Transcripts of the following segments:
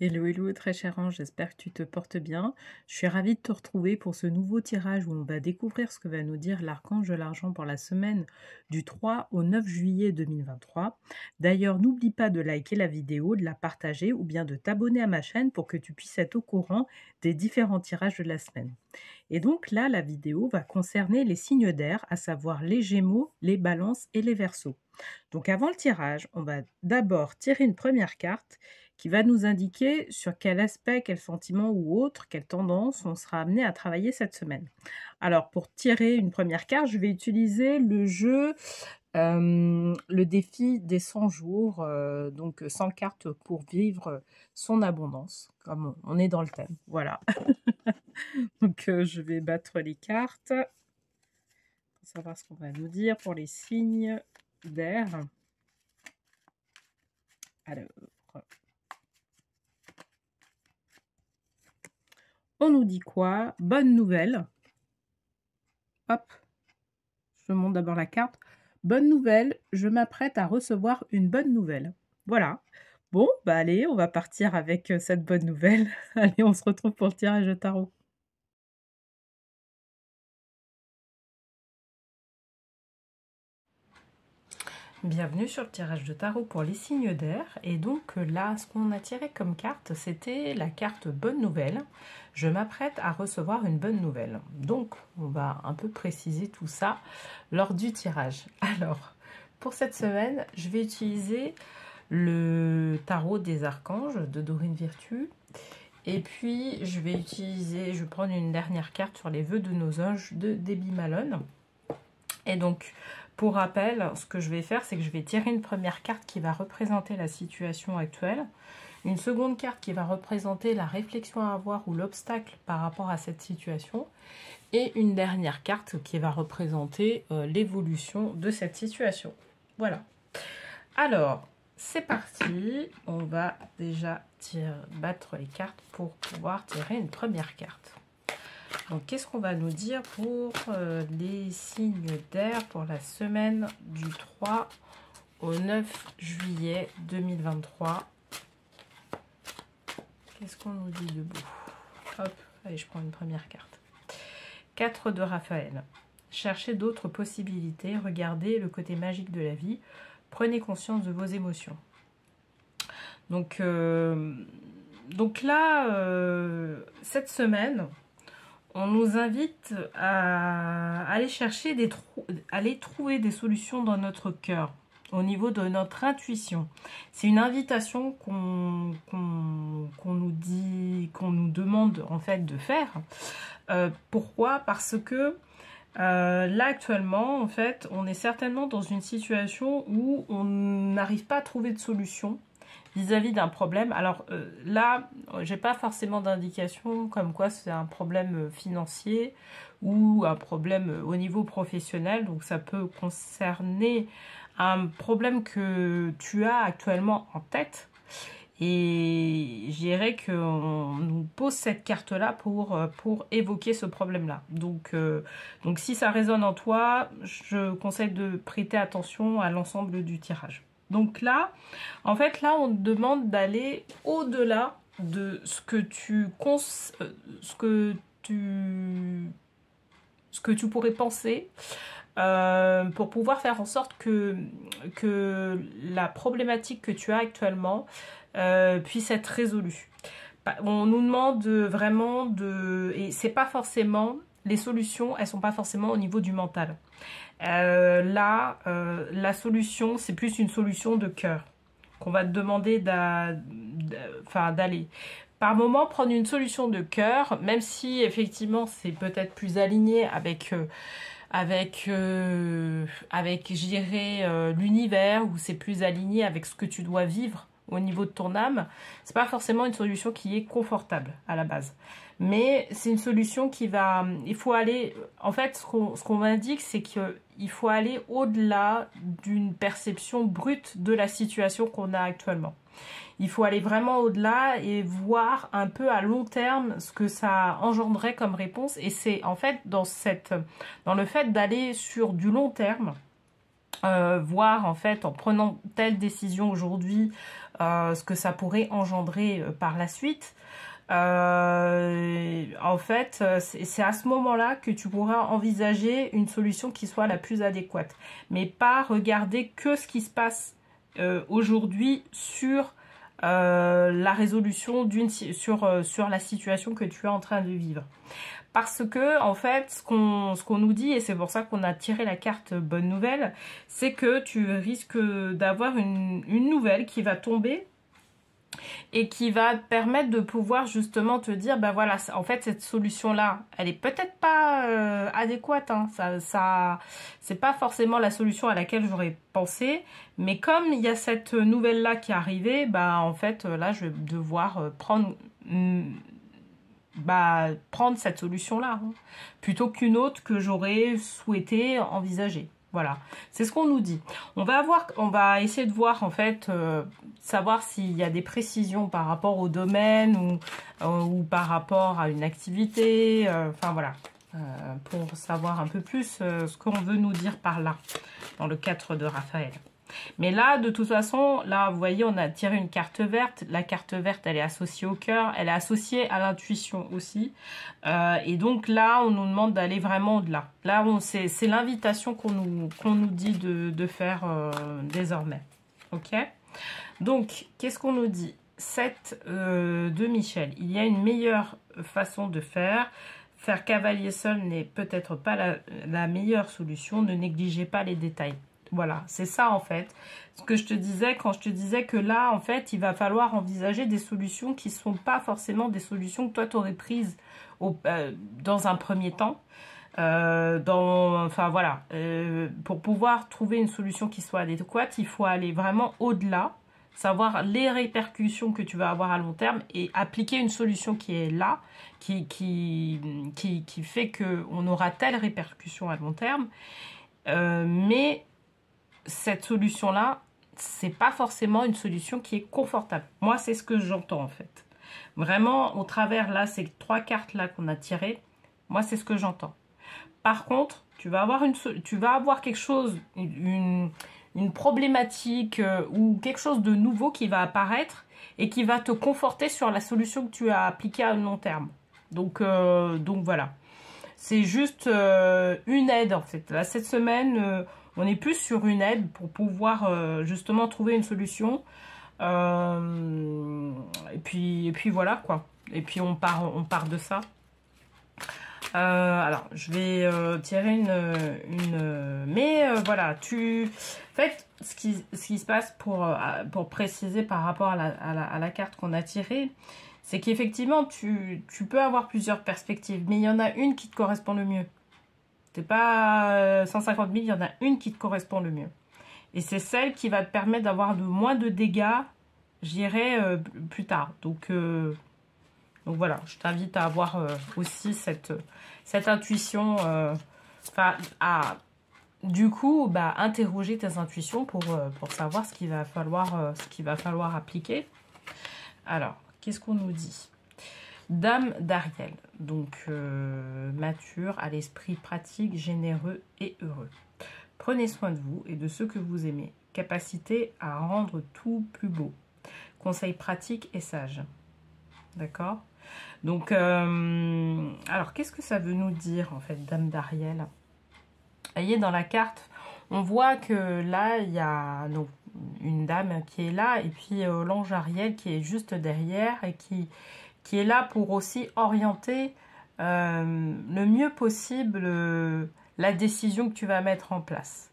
Hello, hello, très cher ange, j'espère que tu te portes bien. Je suis ravie de te retrouver pour ce nouveau tirage où on va découvrir ce que va nous dire l'archange de l'argent pour la semaine du 3 au 9 juillet 2023. D'ailleurs, n'oublie pas de liker la vidéo, de la partager ou bien de t'abonner à ma chaîne pour que tu puisses être au courant des différents tirages de la semaine. Et donc là, la vidéo va concerner les signes d'air, à savoir les Gémeaux, les Balances et les Verseaux. Donc avant le tirage, on va d'abord tirer une première carte qui va nous indiquer sur quel aspect, quel sentiment ou autre, quelle tendance on sera amené à travailler cette semaine. Alors pour tirer une première carte, je vais utiliser le jeu, le défi des 100 jours, donc 100 cartes pour vivre son abondance, comme on est dans le thème. Voilà. Donc je vais battre les cartes pour savoir ce qu'on va nous dire pour les signes d'air. Alors, on nous dit quoi? Bonne nouvelle. Hop, je monte d'abord la carte. Bonne nouvelle, je m'apprête à recevoir une bonne nouvelle. Voilà. Bon, bah allez, on va partir avec cette bonne nouvelle. Allez, on se retrouve pour le tirage de tarot. Bienvenue sur le tirage de tarot pour les signes d'air. Et donc là, ce qu'on a tiré comme carte, c'était la carte bonne nouvelle. Je m'apprête à recevoir une bonne nouvelle. Donc, on va un peu préciser tout ça lors du tirage. Alors, pour cette semaine, je vais utiliser le tarot des archanges de Dorine Virtue. Et puis, je vais prendre une dernière carte sur les vœux de nos anges de Debbie Malone. Et donc, pour rappel, ce que je vais faire, c'est que je vais tirer une première carte qui va représenter la situation actuelle, une seconde carte qui va représenter la réflexion à avoir ou l'obstacle par rapport à cette situation, et une dernière carte qui va représenter l'évolution de cette situation. Voilà. Alors, c'est parti. On va déjà battre les cartes pour pouvoir tirer une première carte. Donc, qu'est-ce qu'on va nous dire pour les signes d'air pour la semaine du 3 au 9 juillet 2023? Qu'est-ce qu'on nous dit de beau? Hop, allez, je prends une première carte. 4 de Raphaël. Cherchez d'autres possibilités, regardez le côté magique de la vie, prenez conscience de vos émotions. Donc là, cette semaine, on nous invite à aller chercher aller trouver des solutions dans notre cœur, au niveau de notre intuition. C'est une invitation qu'on nous demande en fait de faire. Pourquoi? Parce que là actuellement, en fait, on est certainement dans une situation où on n'arrive pas à trouver de solution vis-à-vis d'un problème. Alors là, j'ai pas forcément d'indication comme quoi c'est un problème financier ou un problème au niveau professionnel. Donc ça peut concerner un problème que tu as actuellement en tête. Et je dirais qu'on nous pose cette carte-là pour évoquer ce problème-là. Donc si ça résonne en toi, je conseille de prêter attention à l'ensemble du tirage. Donc là, en fait, là, on te demande d'aller au-delà de ce que tu pourrais penser pour pouvoir faire en sorte que la problématique que tu as actuellement puisse être résolue. On nous demande vraiment et c'est pas forcément, les solutions, elles sont pas forcément au niveau du mental. Là, la solution, c'est plus une solution de cœur qu'on va te demander d'aller. Par moment, prendre une solution de cœur, même si effectivement c'est peut-être plus aligné avec je dirais, l'univers, où c'est plus aligné avec ce que tu dois vivre au niveau de ton âme, c'est pas forcément une solution qui est confortable à la base. Mais c'est une solution il faut aller, en fait, ce qu'on m'indique, c'est qu'il faut aller au-delà d'une perception brute de la situation qu'on a actuellement. Il faut aller vraiment au-delà et voir un peu à long terme ce que ça engendrerait comme réponse. Et c'est en fait dans le fait d'aller sur du long terme voir en fait en prenant telle décision aujourd'hui ce que ça pourrait engendrer par la suite. En fait, c'est à ce moment-là que tu pourras envisager une solution qui soit la plus adéquate, mais pas regarder que ce qui se passe aujourd'hui sur la résolution sur la situation que tu es en train de vivre. Parce que, en fait, ce qu'on nous dit, et c'est pour ça qu'on a tiré la carte bonne nouvelle, c'est que tu risques d'avoir une nouvelle qui va tomber et qui va te permettre de pouvoir justement te dire, ben voilà, en fait, cette solution-là, elle est peut-être pas adéquate, hein. C'est pas forcément la solution à laquelle j'aurais pensé, mais comme il y a cette nouvelle-là qui est arrivée, bah en fait, là, je vais devoir prendre cette solution-là, hein, plutôt qu'une autre que j'aurais souhaité envisager. Voilà, c'est ce qu'on nous dit. On va essayer de voir en fait, savoir s'il y a des précisions par rapport au domaine ou par rapport à une activité, enfin voilà, pour savoir un peu plus ce qu'on veut nous dire par là, dans le 4 de Raphaël. Mais là, de toute façon, là, vous voyez, on a tiré une carte verte. La carte verte, elle est associée au cœur. Elle est associée à l'intuition aussi. Et donc là, on nous demande d'aller vraiment au-delà. Là, c'est l'invitation qu'on nous dit de faire désormais. Ok? Donc, qu'est-ce qu'on nous dit? 7 de Michel. Il y a une meilleure façon de faire. Faire cavalier seul n'est peut-être pas la meilleure solution. Ne négligez pas les détails. Voilà, c'est ça en fait. Ce que je te disais quand je te disais que là, en fait, il va falloir envisager des solutions qui ne sont pas forcément des solutions que toi, tu aurais prises dans un premier temps. Enfin voilà, pour pouvoir trouver une solution qui soit adéquate, il faut aller vraiment au-delà, savoir les répercussions que tu vas avoir à long terme et appliquer une solution qui est là, qui fait qu'on aura telle répercussion à long terme. Mais cette solution-là, c'est pas forcément une solution qui est confortable. Moi, c'est ce que j'entends en fait. Vraiment, au travers là, ces 3 cartes là qu'on a tirées, moi, c'est ce que j'entends. Par contre, tu vas avoir quelque chose, une problématique ou quelque chose de nouveau qui va apparaître et qui va te conforter sur la solution que tu as appliquée à long terme. Donc voilà. C'est juste une aide en fait. Là, cette semaine, on est plus sur une aide pour pouvoir justement trouver une solution. Et puis voilà quoi. Et puis on part de ça. Alors, je vais tirer mais voilà, en fait, ce qui se passe pour préciser par rapport à la carte qu'on a tirée, c'est qu'effectivement, tu peux avoir plusieurs perspectives, mais il y en a une qui te correspond le mieux. C'est pas 150 000, il y en a une qui te correspond le mieux. Et c'est celle qui va te permettre d'avoir moins de dégâts, j'irai plus tard. Donc voilà, je t'invite à avoir aussi cette intuition, du coup, interroger tes intuitions pour savoir ce qu'il va falloir appliquer. Alors, qu'est-ce qu'on nous dit? Dame d'Ariel, donc mature, à l'esprit pratique, généreux et heureux. Prenez soin de vous et de ceux que vous aimez. Capacité à rendre tout plus beau. Conseil pratique et sage. D'accord? Donc, alors, qu'est-ce que ça veut nous dire, en fait, Dame d'Ariel? Vous voyez, dans la carte, on voit que là, il y a donc, une dame qui est là, et puis l'ange Ariel qui est juste derrière, et qui est là pour aussi orienter le mieux possible la décision que tu vas mettre en place.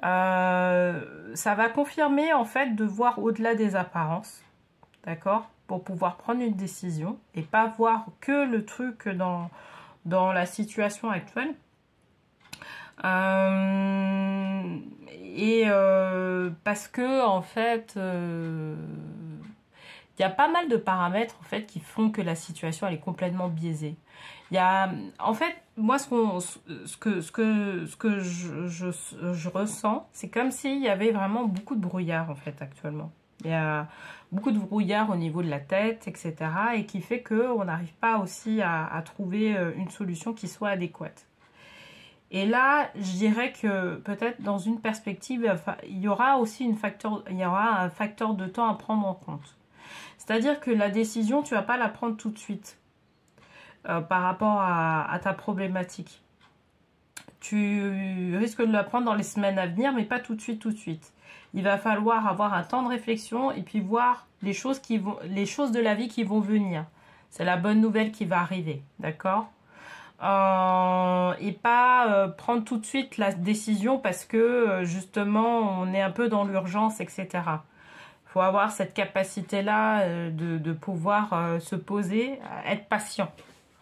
Ça va confirmer, en fait, de voir au-delà des apparences, d'accord, pour pouvoir prendre une décision et pas voir que le truc dans la situation actuelle. Parce que en fait il y a pas mal de paramètres en fait qui font que la situation elle est complètement biaisée. Il y a en fait moi ce que je ressens, c'est comme s'il y avait vraiment beaucoup de brouillard en fait actuellement. Il y a beaucoup de brouillard au niveau de la tête, etc. et qui fait qu'on n'arrive pas aussi à trouver une solution qui soit adéquate. Et là, je dirais que peut-être dans une perspective, il y aura aussi un facteur de temps à prendre en compte. C'est-à-dire que la décision, tu vas pas la prendre tout de suite par rapport à ta problématique. Tu risques de la prendre dans les semaines à venir, mais pas tout de suite, tout de suite. Il va falloir avoir un temps de réflexion et puis voir les choses de la vie qui vont venir. C'est la bonne nouvelle qui va arriver, d'accord? Et pas prendre tout de suite la décision parce que justement on est un peu dans l'urgence, etc. Il faut avoir cette capacité-là de pouvoir se poser, être patient.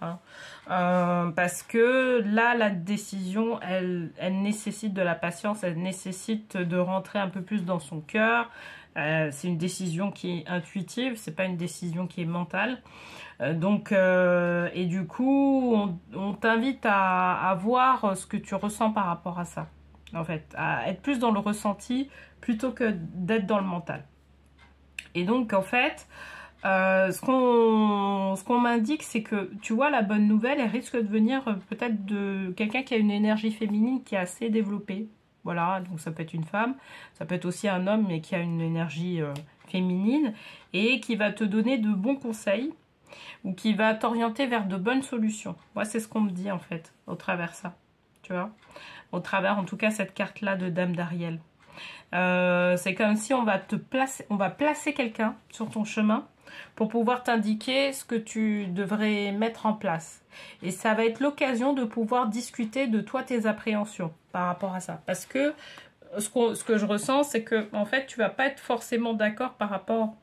Hein. Parce que là, la décision, elle nécessite de la patience, elle nécessite de rentrer un peu plus dans son cœur. C'est une décision qui est intuitive, c'est pas une décision qui est mentale. Et du coup, on t'invite à voir ce que tu ressens par rapport à ça. En fait, à être plus dans le ressenti plutôt que d'être dans le mental. Et donc, en fait, ce qu'on m'indique, c'est que, tu vois, la bonne nouvelle, elle risque de venir peut-être de quelqu'un qui a une énergie féminine qui est assez développée. Voilà, donc ça peut être une femme, ça peut être aussi un homme, mais qui a une énergie féminine et qui va te donner de bons conseils ou qui va t'orienter vers de bonnes solutions. Moi, c'est ce qu'on me dit, en fait, au travers ça, tu vois. Au travers, en tout cas, cette carte-là de Dame d'Ariel. C'est comme si on va placer quelqu'un sur ton chemin pour pouvoir t'indiquer ce que tu devrais mettre en place. Et ça va être l'occasion de pouvoir discuter de toi, tes appréhensions par rapport à ça. Parce que ce que je ressens, c'est que en fait, tu vas pas être forcément d'accord par rapport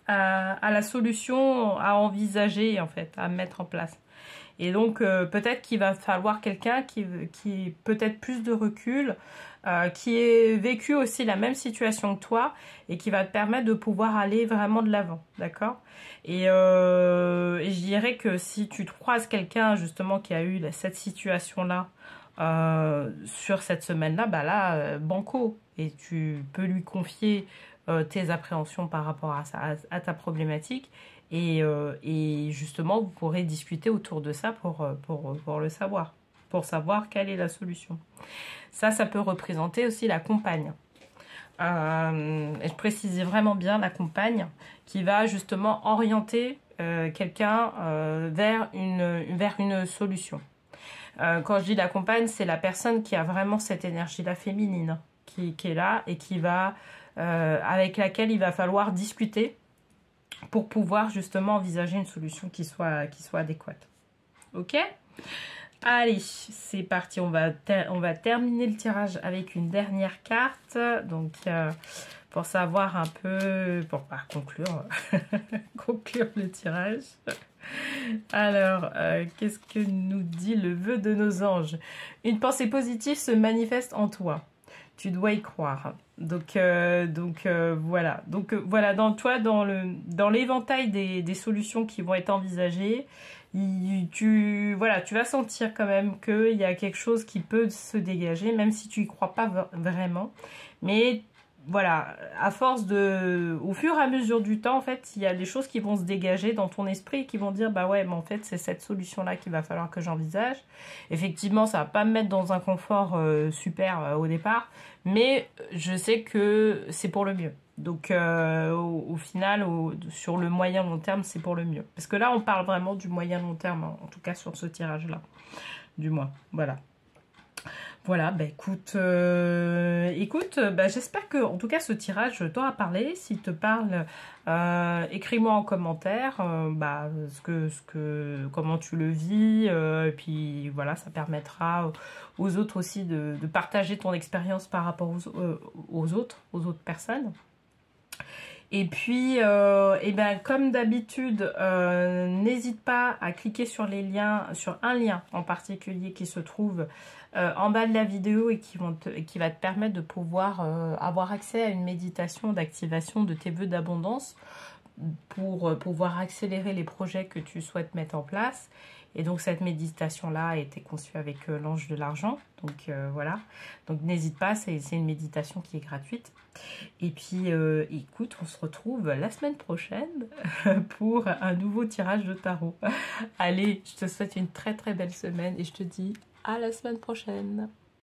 à la solution à envisager, en fait, à mettre en place. Et donc, peut-être qu'il va falloir quelqu'un qui ait peut-être plus de recul, qui ait vécu aussi la même situation que toi et qui va te permettre de pouvoir aller vraiment de l'avant, d'accord? Et je dirais que si tu te croises quelqu'un, justement, qui a eu cette situation-là sur cette semaine-là, bah là, banco. Et tu peux lui confier tes appréhensions par rapport à ta problématique. Et justement, vous pourrez discuter autour de ça pour le savoir, pour savoir quelle est la solution. Ça peut représenter aussi la compagne. Et je précisais vraiment bien la compagne qui va justement orienter quelqu'un vers une solution. Quand je dis la compagne, c'est la personne qui a vraiment cette énergie-là féminine qui est là et avec laquelle il va falloir discuter pour pouvoir justement envisager une solution qui soit adéquate. Ok ? Allez, c'est parti. On va terminer le tirage avec une dernière carte. Donc, pour savoir un peu, pour pas conclure, conclure le tirage. Alors, qu'est-ce que nous dit le vœu de nos anges? Une pensée positive se manifeste en toi. Tu dois y croire. Donc voilà. Donc voilà, dans l'éventail des solutions qui vont être envisagées, tu vas sentir quand même qu'il y a quelque chose qui peut se dégager, même si tu y crois pas vraiment. Mais voilà, au fur et à mesure du temps, en fait, il y a des choses qui vont se dégager dans ton esprit et qui vont dire, bah ouais, mais en fait, c'est cette solution-là qu'il va falloir que j'envisage. Effectivement, ça va pas me mettre dans un confort super au départ, mais je sais que c'est pour le mieux. Donc, au final, sur le moyen long terme, c'est pour le mieux. Parce que là, on parle vraiment du moyen long terme, en tout cas sur ce tirage-là, du moins. Voilà. Voilà, bah écoute, j'espère que, en tout cas, ce tirage t'aura parlé. S'il te parle, écris-moi en commentaire, comment tu le vis, et puis voilà, ça permettra aux autres aussi de partager ton expérience par rapport aux autres personnes. Et puis, comme d'habitude, n'hésite pas à cliquer sur un lien en particulier qui se trouve en bas de la vidéo et qui va te permettre de pouvoir avoir accès à une méditation d'activation de tes vœux d'abondance pour pouvoir accélérer les projets que tu souhaites mettre en place. Et donc cette méditation-là a été conçue avec l'ange de l'argent. Donc voilà. Donc n'hésite pas, c'est une méditation qui est gratuite. Et puis écoute, on se retrouve la semaine prochaine pour un nouveau tirage de tarot. Allez, je te souhaite une très très belle semaine et je te dis À la semaine prochaine.